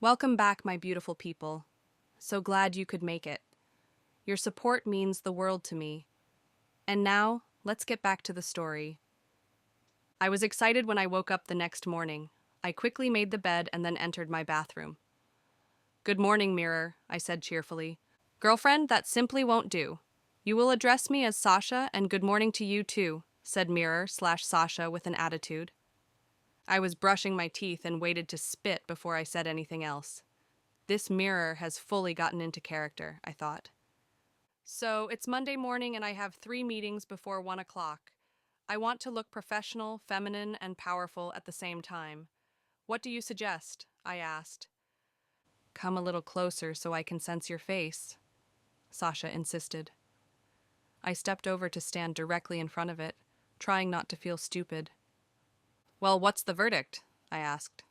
Welcome back, my beautiful people. So glad you could make it. Your support means the world to me. And now, let's get back to the story. I was excited when I woke up the next morning. I quickly made the bed and then entered my bathroom. "Good morning, mirror," I said cheerfully. "Girlfriend, that simply won't do. You will address me as Sasha, and good morning to you too," said mirror/Sasha with an attitude. I was brushing my teeth and waited to spit before I said anything else. This mirror has fully gotten into character, I thought. "So, it's Monday morning and I have 3 meetings before 1 o'clock. I want to look professional, feminine, and powerful at the same time. What do you suggest?" I asked. "Come a little closer so I can sense your face," Sasha insisted. I stepped over to stand directly in front of it, trying not to feel stupid. "Well, what's the verdict?" I asked.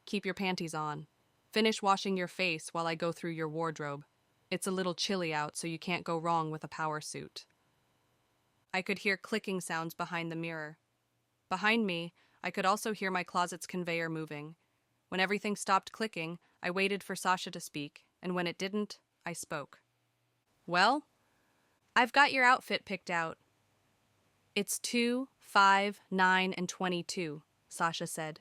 "Keep your panties on. Finish washing your face while I go through your wardrobe. It's a little chilly out, so you can't go wrong with a power suit." I could hear clicking sounds behind the mirror. Behind me, I could also hear my closet's conveyor moving. When everything stopped clicking, I waited for Sasha to speak, and when it didn't, I spoke. "Well, I've got your outfit picked out." "It's 2, 5, 9, and 22, Sasha said.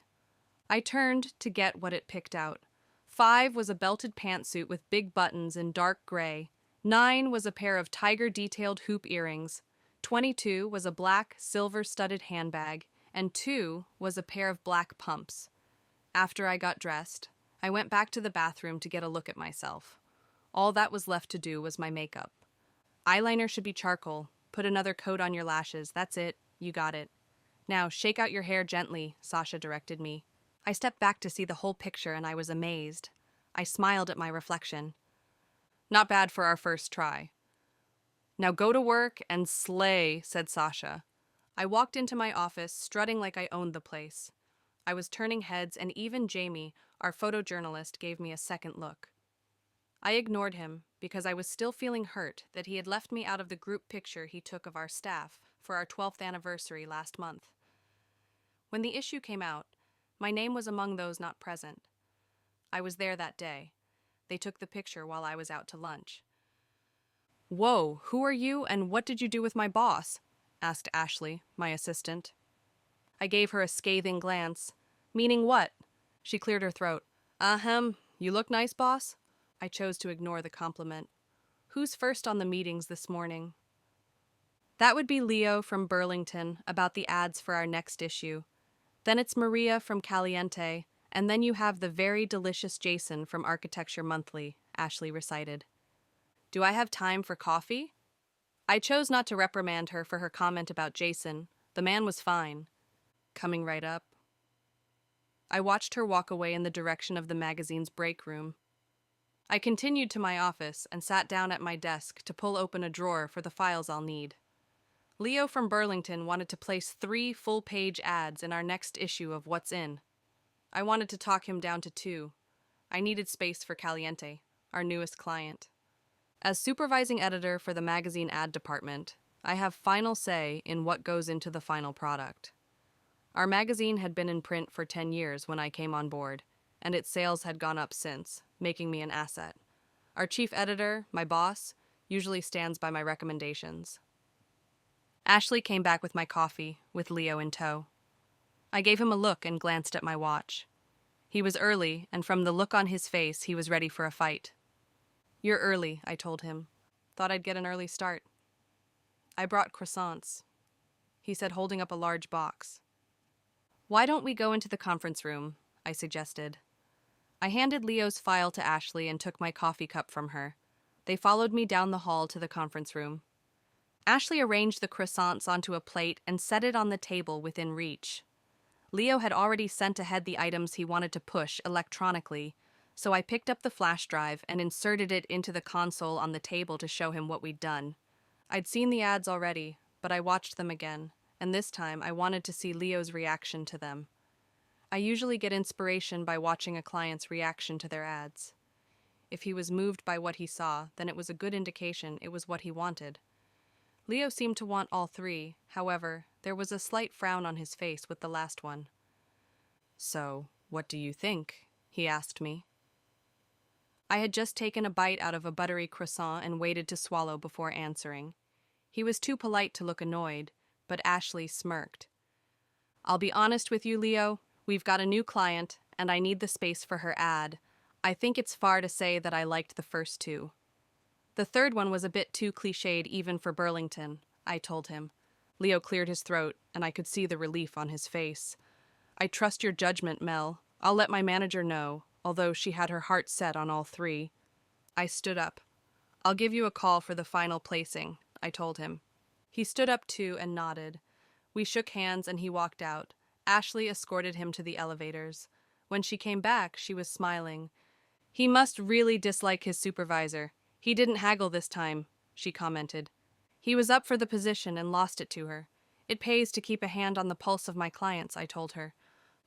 I turned to get what it picked out. 5 was a belted pantsuit with big buttons in dark gray. 9 was a pair of tiger-detailed hoop earrings. 22 was a black, silver-studded handbag. And 2 was a pair of black pumps. After I got dressed, I went back to the bathroom to get a look at myself. All that was left to do was my makeup. Eyeliner should be charcoal. Put another coat on your lashes. That's it. You got it. "Now, shake out your hair gently," Sasha directed me. I stepped back to see the whole picture and I was amazed. I smiled at my reflection. "Not bad for our first try." "Now go to work and slay," said Sasha. I walked into my office, strutting like I owned the place. I was turning heads, and even Jamie, our photojournalist, gave me a second look. I ignored him because I was still feeling hurt that he had left me out of the group picture he took of our staff for our 12th anniversary last month. When the issue came out, my name was among those not present. I was there that day. They took the picture while I was out to lunch. "Whoa, who are you and what did you do with my boss?" asked Ashley, my assistant. I gave her a scathing glance. "Meaning what?" She cleared her throat. "Ahem, you look nice, boss." I chose to ignore the compliment. "Who's first on the meetings this morning?" "That would be Leo from Burlington about the ads for our next issue. Then it's Maria from Caliente, and then you have the very delicious Jason from Architecture Monthly," Ashley recited. "Do I have time for coffee?" I chose not to reprimand her for her comment about Jason. The man was fine. "Coming right up." I watched her walk away in the direction of the magazine's break room. I continued to my office and sat down at my desk to pull open a drawer for the files I'll need. Leo from Burlington wanted to place 3 full-page ads in our next issue of What's In. I wanted to talk him down to 2. I needed space for Caliente, our newest client. As supervising editor for the magazine ad department, I have final say in what goes into the final product. Our magazine had been in print for 10 years when I came on board, and its sales had gone up since, making me an asset. Our chief editor, my boss, usually stands by my recommendations. Ashley came back with my coffee, with Leo in tow. I gave him a look and glanced at my watch. He was early, and from the look on his face, he was ready for a fight. "You're early," I told him. "Thought I'd get an early start." "I brought croissants," he said, holding up a large box. "Why don't we go into the conference room?" I suggested. I handed Leo's file to Ashley and took my coffee cup from her. They followed me down the hall to the conference room. Ashley arranged the croissants onto a plate and set it on the table within reach. Leo had already sent ahead the items he wanted to push electronically, so I picked up the flash drive and inserted it into the console on the table to show him what we'd done. I'd seen the ads already, but I watched them again, and this time I wanted to see Leo's reaction to them. I usually get inspiration by watching a client's reaction to their ads. If he was moved by what he saw, then it was a good indication it was what he wanted. Leo seemed to want all 3, however, there was a slight frown on his face with the last one. "So, what do you think?" he asked me. I had just taken a bite out of a buttery croissant and waited to swallow before answering. He was too polite to look annoyed, but Ashley smirked. I'll be honest with you, Leo. We've got a new client, and I need the space for her ad. I think it's far to say that I liked the first two. The third one was a bit too cliched even for Burlington, I told him. Leo cleared his throat, and I could see the relief on his face. I trust your judgment, Mel. I'll let my manager know, although she had her heart set on all three. I stood up. I'll give you a call for the final placing, I told him. He stood up too and nodded. We shook hands and he walked out. Ashley escorted him to the elevators. When she came back, she was smiling. He must really dislike his supervisor. He didn't haggle this time, she commented. He was up for the position and lost it to her. It pays to keep a hand on the pulse of my clients, I told her.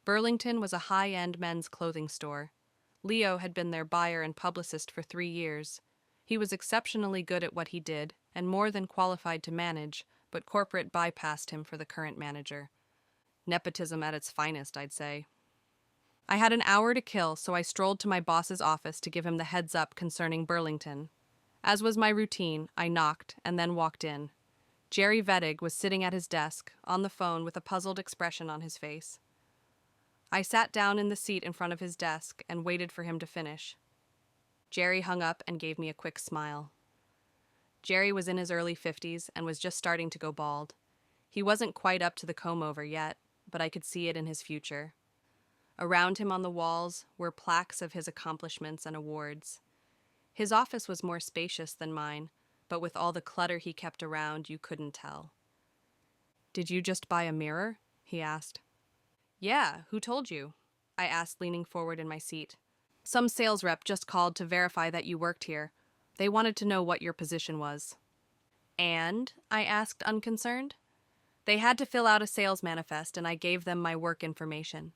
Burlington was a high-end men's clothing store. Leo had been their buyer and publicist for 3 years. He was exceptionally good at what he did and more than qualified to manage, but corporate bypassed him for the current manager. Nepotism at its finest, I'd say. I had an hour to kill, so I strolled to my boss's office to give him the heads up concerning Burlington. As was my routine, I knocked and then walked in. Jerry Vettig was sitting at his desk, on the phone with a puzzled expression on his face. I sat down in the seat in front of his desk and waited for him to finish. Jerry hung up and gave me a quick smile. Jerry was in his early 50s and was just starting to go bald. He wasn't quite up to the comb-over yet, but I could see it in his future. Around him on the walls were plaques of his accomplishments and awards. His office was more spacious than mine, but with all the clutter he kept around, you couldn't tell. "Did you just buy a mirror?" he asked. "Yeah, who told you?" I asked, leaning forward in my seat. "Some sales rep just called to verify that you worked here. They wanted to know what your position was." "And?" I asked, unconcerned. "They had to fill out a sales manifest, and I gave them my work information."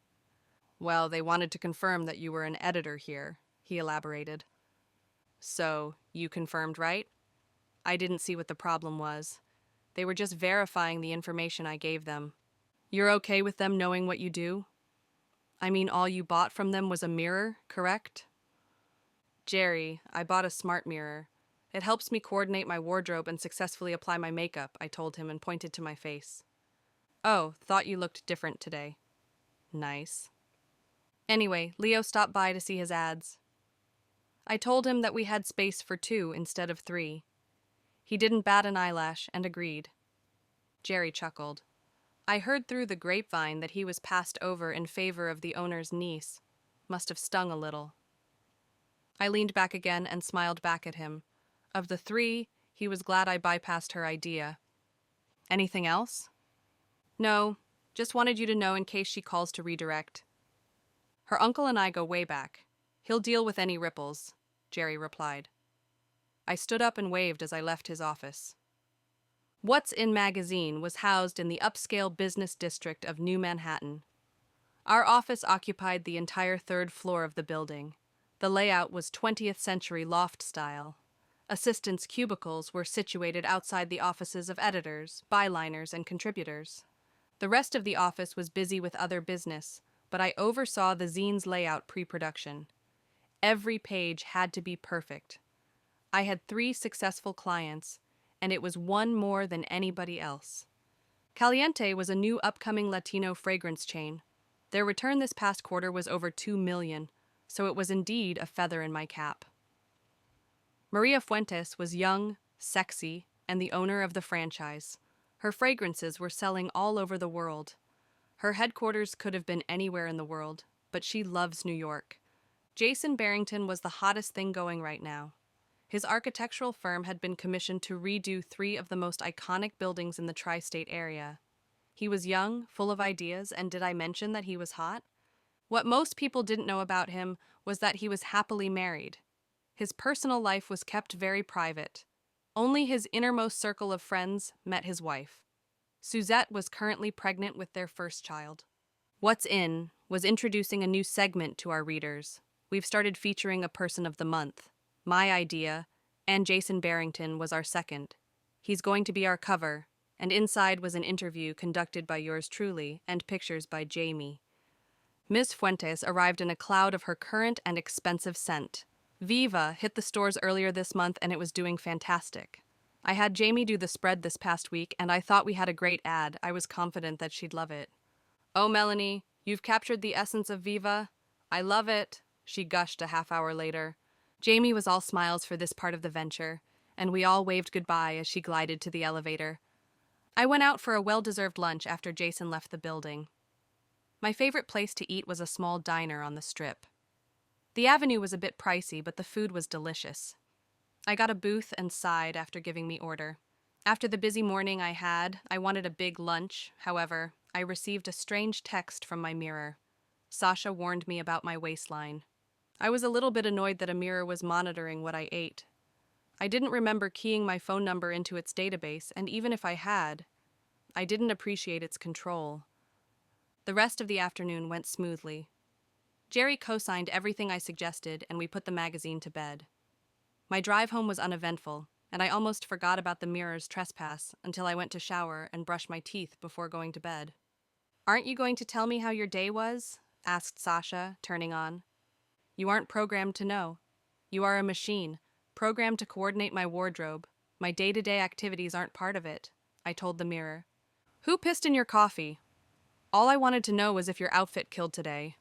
"Well, they wanted to confirm that you were an editor here," he elaborated. "So, you confirmed, right?" I didn't see what the problem was. They were just verifying the information I gave them. "You're okay with them knowing what you do? I mean, all you bought from them was a mirror, correct?" "Jerry, I bought a smart mirror. It helps me coordinate my wardrobe and successfully apply my makeup," I told him and pointed to my face. "Oh, thought you looked different today." "Nice." Anyway, Leo stopped by to see his ads. I told him that we had space for 2 instead of 3. He didn't bat an eyelash and agreed. Jerry chuckled. I heard through the grapevine that he was passed over in favor of the owner's niece. Must have stung a little. I leaned back again and smiled back at him. Of the 3, he was glad I bypassed her idea. "Anything else?" "No, just wanted you to know in case she calls to redirect." "Her uncle and I go way back. He'll deal with any ripples," Jerry replied. I stood up and waved as I left his office. What's In magazine was housed in the upscale business district of New Manhattan. Our office occupied the entire 3rd floor of the building. The layout was 20th century loft style. Assistants' cubicles were situated outside the offices of editors, byliners, and contributors. The rest of the office was busy with other business, but I oversaw the zine's layout pre-production. Every page had to be perfect. I had 3 successful clients, and it was one more than anybody else. Caliente was a new upcoming Latino fragrance chain. Their return this past quarter was over 2 million, so it was indeed a feather in my cap. Maria Fuentes was young, sexy, and the owner of the franchise. Her fragrances were selling all over the world. Her headquarters could have been anywhere in the world, but she loves New York. Jason Barrington was the hottest thing going right now. His architectural firm had been commissioned to redo 3 of the most iconic buildings in the tri-state area. He was young, full of ideas, and did I mention that he was hot? What most people didn't know about him was that he was happily married. His personal life was kept very private. Only his innermost circle of friends met his wife. Suzette was currently pregnant with their first child. What's In was introducing a new segment to our readers. We've started featuring a person of the month. My idea, and Jason Barrington was our second. He's going to be our cover, and inside was an interview conducted by yours truly and pictures by Jamie. Ms. Fuentes arrived in a cloud of her current and expensive scent. Viva hit the stores earlier this month and it was doing fantastic. I had Jamie do the spread this past week and I thought we had a great ad. I was confident that she'd love it. Oh, Melanie, you've captured the essence of Viva. I love it, she gushed a half hour later. Jamie was all smiles for this part of the venture, and we all waved goodbye as she glided to the elevator. I went out for a well-deserved lunch after Jason left the building. My favorite place to eat was a small diner on the Strip. The avenue was a bit pricey, but the food was delicious. I got a booth and side after giving me order. After the busy morning I wanted a big lunch. However, I received a strange text from my mirror. Sasha warned me about my waistline. I was a little bit annoyed that a mirror was monitoring what I ate. I didn't remember keying my phone number into its database, and even if I had, I didn't appreciate its control. The rest of the afternoon went smoothly. Jerry co-signed everything I suggested, and we put the magazine to bed. My drive home was uneventful, and I almost forgot about the mirror's trespass until I went to shower and brush my teeth before going to bed. "Aren't you going to tell me how your day was?" asked Sasha, turning on. "You aren't programmed to know. You are a machine, programmed to coordinate my wardrobe. My day-to-day activities aren't part of it," I told the mirror. "Who pissed in your coffee? All I wanted to know was if your outfit killed today.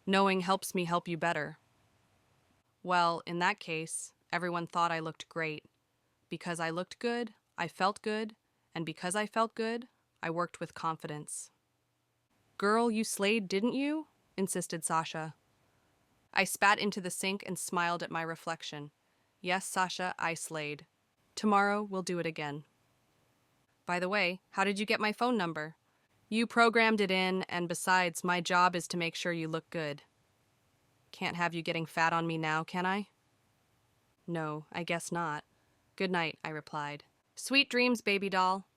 Knowing helps me help you better." Well, in that case, everyone thought I looked great. Because I looked good, I felt good, and because I felt good, I worked with confidence. "Girl, you slayed, didn't you?" insisted Sasha. I spat into the sink and smiled at my reflection. "Yes, Sasha, I slayed. Tomorrow we'll do it again." "By the way, how did you get my phone number?" "You programmed it in, and besides, my job is to make sure you look good." "Can't have you getting fat on me now, can I?" "No, I guess not." "Good night," I replied. "Sweet dreams, baby doll."